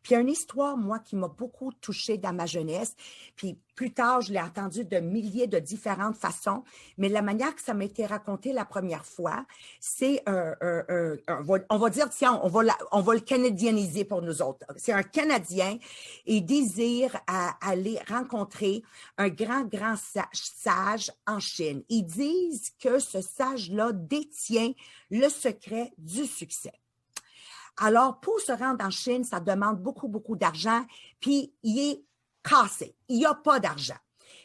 Puis il y a une histoire, moi, qui m'a beaucoup touchée dans ma jeunesse. Puis plus tard, je l'ai entendue de milliers de différentes façons. Mais la manière que ça m'a été raconté la première fois, c'est on va dire, tiens, on va le canadianiser pour nous autres. C'est un Canadien et désire aller rencontrer un grand sage en Chine. Ils disent que ce sage-là détient le secret du succès. Alors, pour se rendre en Chine, ça demande beaucoup d'argent, puis il est cassé. Il n'y a pas d'argent.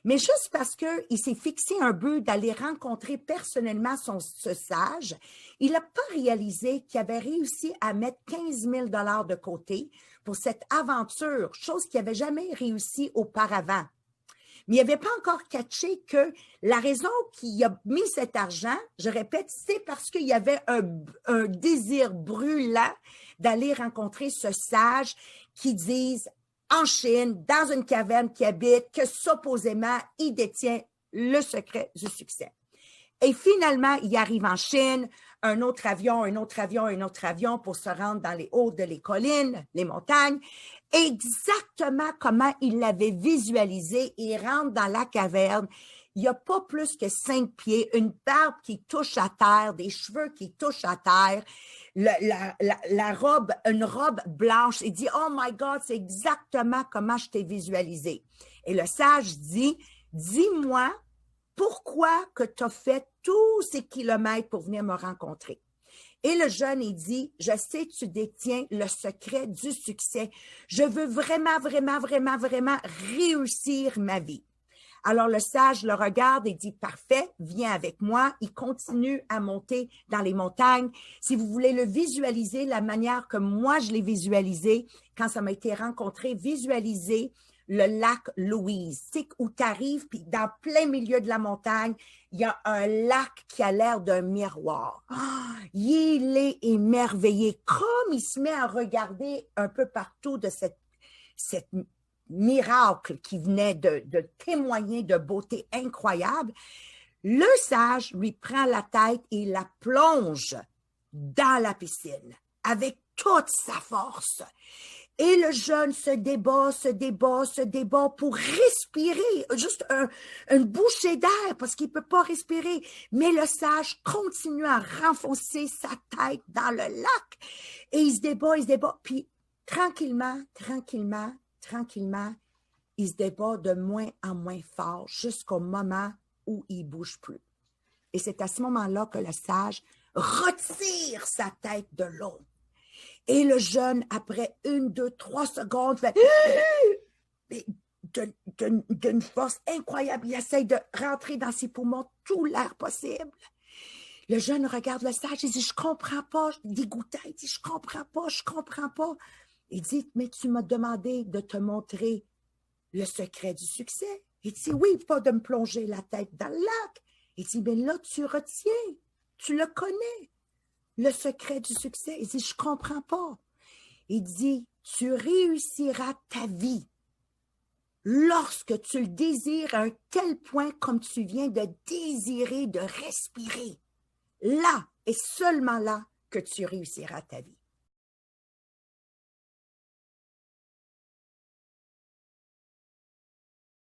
Mais juste parce qu'il s'est fixé un but d'aller rencontrer personnellement ce sage, il n'a pas réalisé qu'il avait réussi à mettre 15 000 $ de côté pour cette aventure, chose qu'il n'avait jamais réussi auparavant. Mais il n'avait pas encore catché que la raison qu'il a mis cet argent, je répète, c'est parce qu'il y avait un désir brûlant d'aller rencontrer ce sage qui dise en Chine, dans une caverne qui habite, que supposément, il détient le secret du succès. Et finalement, il arrive en Chine, un autre avion pour se rendre dans les hauts de les collines, les montagnes, exactement comment il l'avait visualisé. Il rentre dans la caverne. Il n'y a pas plus que 5 pieds, une barbe qui touche à terre, des cheveux qui touchent à terre, la robe, une robe blanche. Il dit, oh my God, c'est exactement comment je t'ai visualisé. Et le sage dit, dis-moi, pourquoi que tu as fait tous ces kilomètres pour venir me rencontrer? Et le jeune, il dit, je sais, tu détiens le secret du succès. Je veux vraiment réussir ma vie. Alors, le sage le regarde et dit, parfait, viens avec moi. Il continue à monter dans les montagnes. Si vous voulez le visualiser, la manière que moi, je l'ai visualisé, quand ça m'a été rencontré, visualiser le lac Louise. C'est où tu arrives, puis dans plein milieu de la montagne, il y a un lac qui a l'air d'un miroir. Il est émerveillé, comme il se met à regarder un peu partout de cette miracle qui venait de témoigner de beauté incroyable. Le sage lui prend la tête et la plonge dans la piscine avec toute sa force. Et le jeune se débat pour respirer, juste une bouchée d'air parce qu'il ne peut pas respirer. Mais le sage continue à renfoncer sa tête dans le lac. Et il se débat. Puis tranquillement, il se débat de moins en moins fort jusqu'au moment où il ne bouge plus. Et c'est à ce moment-là que le sage retire sa tête de l'eau. Et le jeune, après 1, 2, 3 secondes, fait d'une force incroyable. Il essaie de rentrer dans ses poumons tout l'air possible. Le jeune regarde le sage, il dit, je comprends pas, dégoûté, il dit, je comprends pas. Il dit, mais tu m'as demandé de te montrer le secret du succès. Il dit, oui, pas de me plonger la tête dans le lac. Il dit, mais là, tu retiens, tu le connais. Le secret du succès. Il dit, je comprends pas. Il dit, tu réussiras ta vie lorsque tu le désires à un tel point comme tu viens de désirer de respirer. Là et seulement là que tu réussiras ta vie.